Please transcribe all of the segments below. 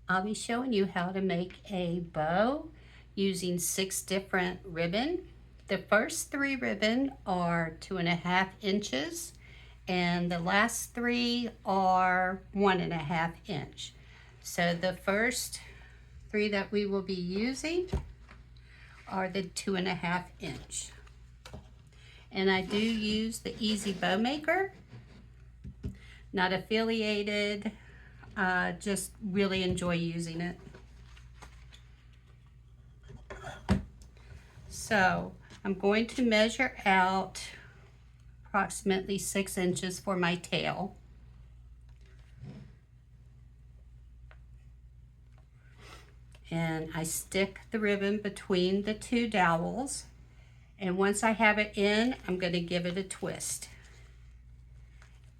I'll be showing you how to make a bow using 6 different ribbon. The first 3 ribbon are 2.5 inches and the last 3 are 1.5 inch. So the first 3 that we will be using are the 2.5 inch. And I do use the Easy Bow Maker, not affiliated. Just really enjoy using it. So I'm going to measure out approximately 6 inches for my tail. And I stick the ribbon between the 2 dowels. And once I have it in, I'm going to give it a twist.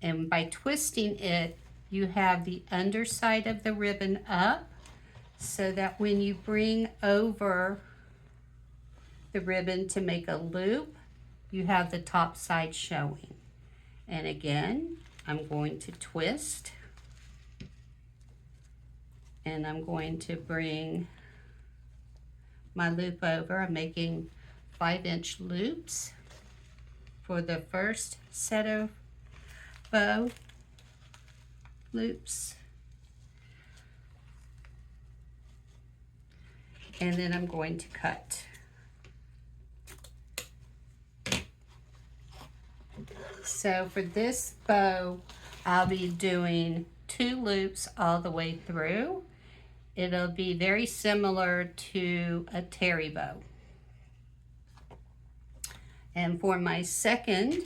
And by twisting it, you have the underside of the ribbon up so that when you bring over the ribbon to make a loop, you have the top side showing. And again, I'm going to twist and I'm going to bring my loop over. I'm making 5-inch loops for the first set of bow loops, and then I'm going to cut. So for this bow, I'll be doing 2 loops all the way through. It'll be very similar to a Terri bow. And for my second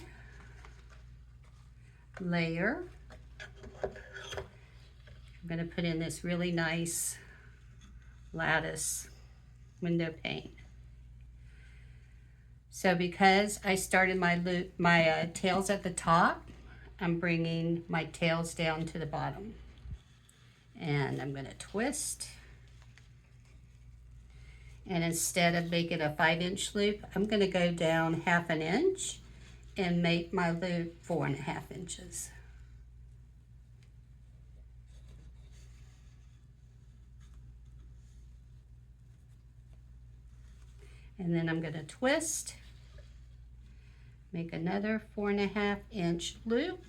layer, I'm going to put in this really nice lattice window pane. So because I started my tails at the top, I'm bringing my tails down to the bottom. And I'm going to twist. And instead of making a 5-inch loop, I'm going to go down 1/2 inch and make my loop 4.5 inches. And then I'm going to twist, make another 4.5-inch loop.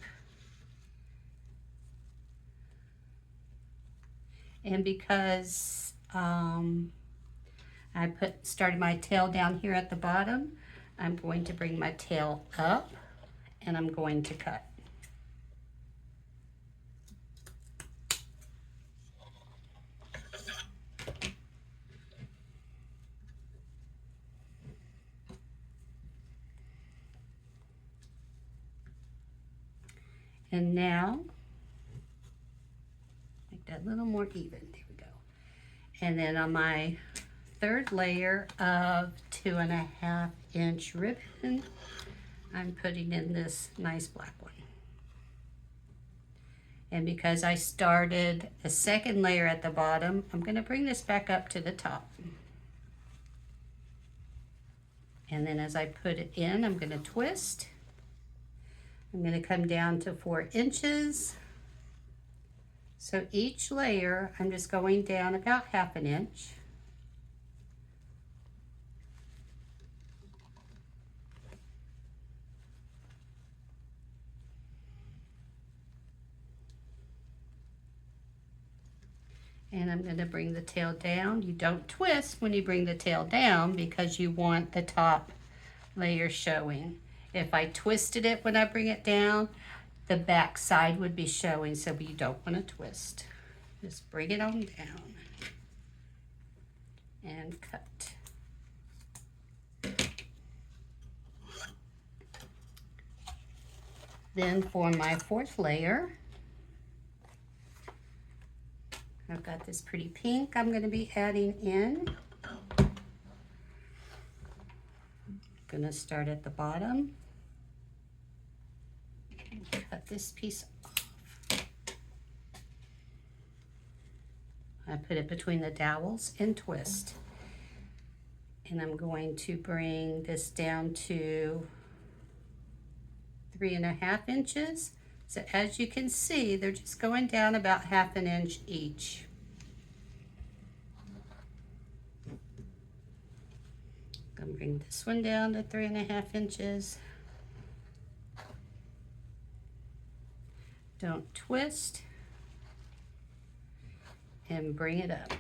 And because I started my tail down here at the bottom, I'm going to bring my tail up and I'm going to cut. And now, make that a little more even. There we go. And then on my third layer of 2.5-inch ribbon, I'm putting in this nice black one. And because I started a second layer at the bottom, I'm going to bring this back up to the top. And then as I put it in, I'm going to twist. I'm going to come down to 4 inches. So each layer, I'm just going down about 1/2 inch. And I'm going to bring the tail down. You don't twist when you bring the tail down because you want the top layer showing. If I twisted it when I bring it down, the back side would be showing, so you don't want to twist. Just bring it on down and cut. Then for my fourth layer, I've got this pretty pink I'm going to be adding in. I'm going to start at the bottom and cut this piece off. I put it between the dowels and twist. And I'm going to bring this down to 3.5 inches. So as you can see, they're just going down about 1/2 inch each. I'm gonna bring this one down to 3.5 inches. Don't twist, and bring it up.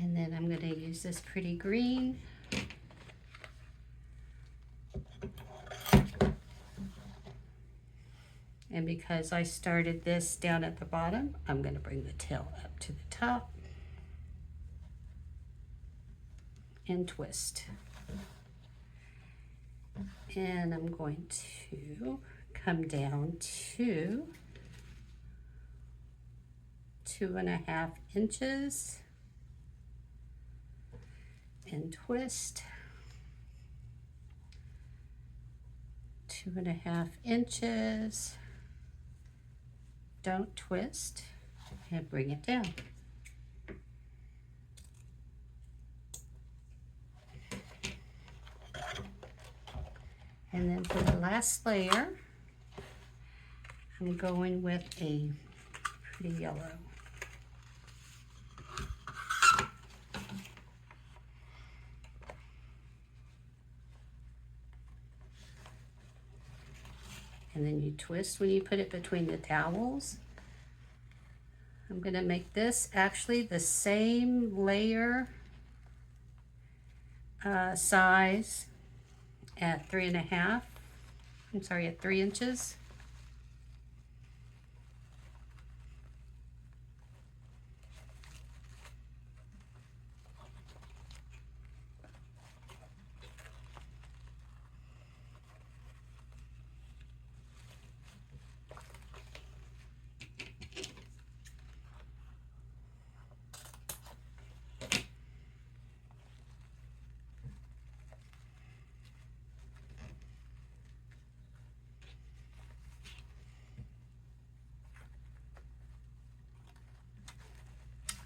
And then I'm going to use this pretty green. And because I started this down at the bottom, I'm going to bring the tail up to the top and twist. And I'm going to come down to 2.5 inches and twist. 2.5 inches. Don't twist, and bring it down. And then for the last layer, I'm going with a pretty yellow. And then you twist when you put it between the towels. I'm going to make this actually the same layer size at 3.5. I'm sorry, at 3 inches.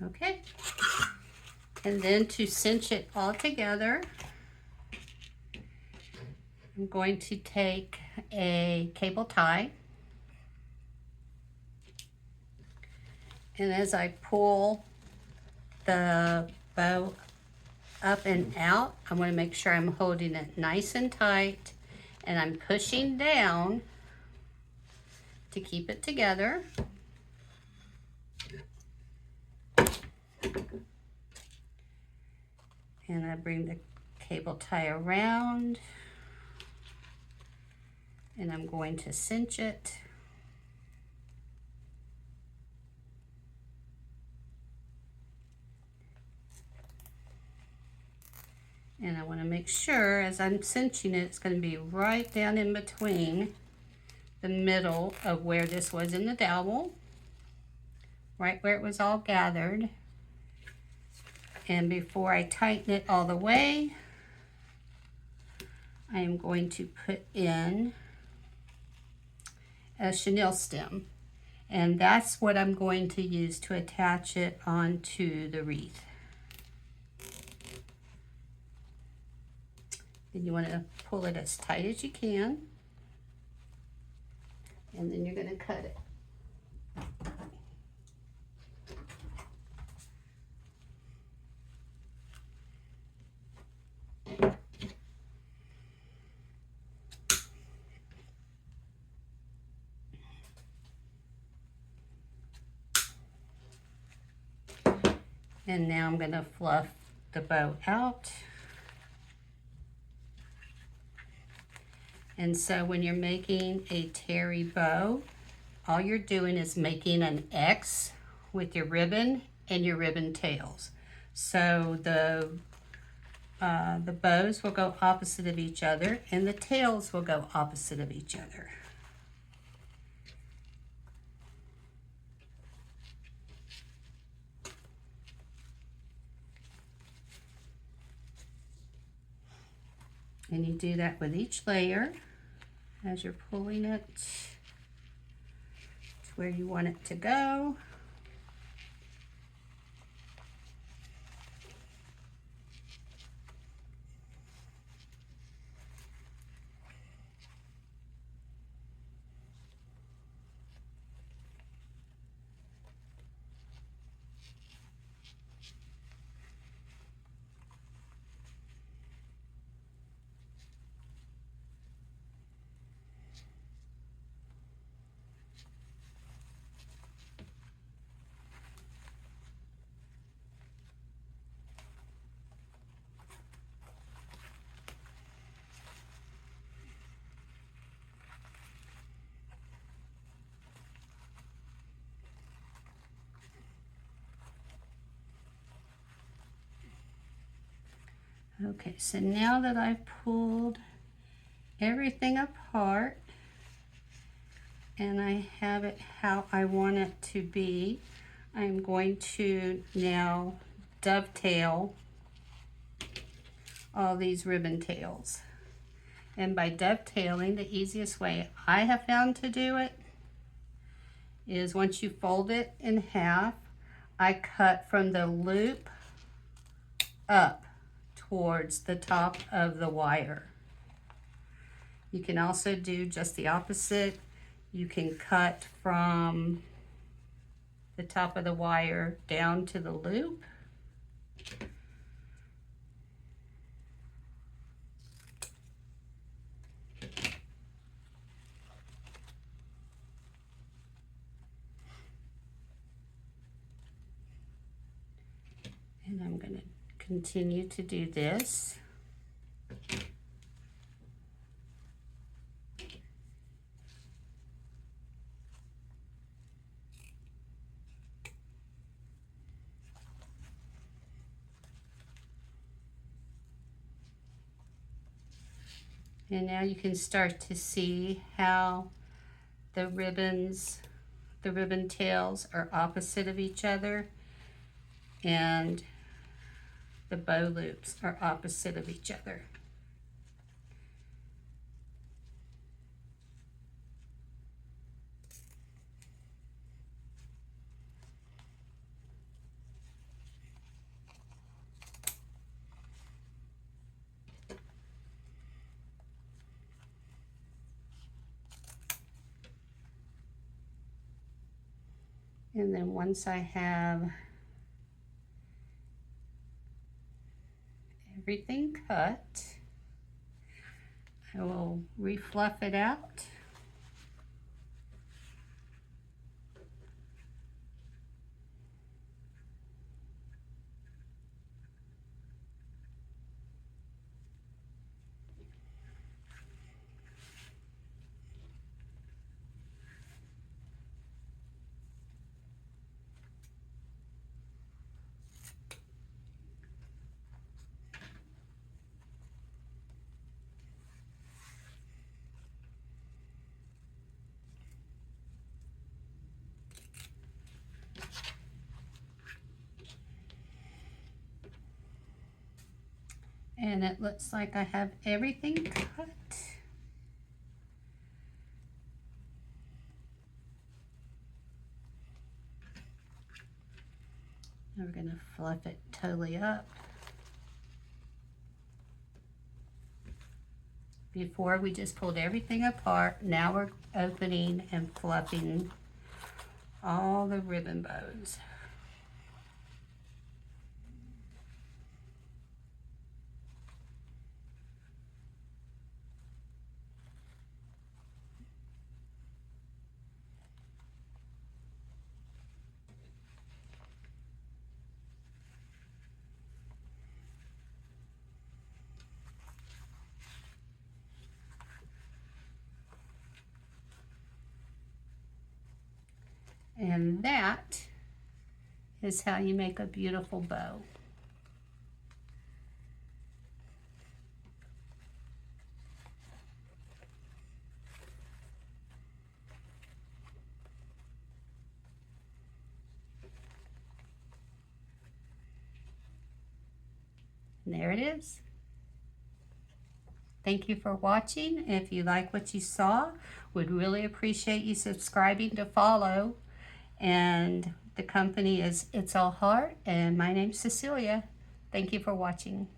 Okay, and then to cinch it all together, I'm going to take a cable tie, and as I pull the bow up and out, I want to make sure I'm holding it nice and tight, and I'm pushing down to keep it together. And I bring the cable tie around, and I'm going to cinch it. And I want to make sure as I'm cinching it, it's going to be right down in between the middle of where this was in the dowel, right where it was all gathered. And before I tighten it all the way, I am going to put in a chenille stem. And that's what I'm going to use to attach it onto the wreath. And you want to pull it as tight as you can. And then you're going to cut it. And now I'm going to fluff the bow out. And so when you're making a Terri bow, all you're doing is making an X with your ribbon and your ribbon tails. So the bows will go opposite of each other, and the tails will go opposite of each other. And you do that with each layer as you're pulling it to where you want it to go. Okay, so now that I've pulled everything apart and I have it how I want it to be, I'm going to now dovetail all these ribbon tails. And by dovetailing, the easiest way I have found to do it is once you fold it in half, I cut from the loop up towards the top of the wire. You can also do just the opposite. You can cut from the top of the wire down to the loop. And I'm going to continue to do this. And now you can start to see how the ribbon tails are opposite of each other and the bow loops are opposite of each other. And then once I have everything cut, I will refluff it out. And it looks like I have everything cut. Now we're going to fluff it totally up. Before we just pulled everything apart, now we're opening and fluffing all the ribbon bows. And that is how you make a beautiful bow. And there it is. Thank you for watching. If you like what you saw, would really appreciate you subscribing to follow. And the company is It's All Heart, and my name's Cecilia. Thank you for watching.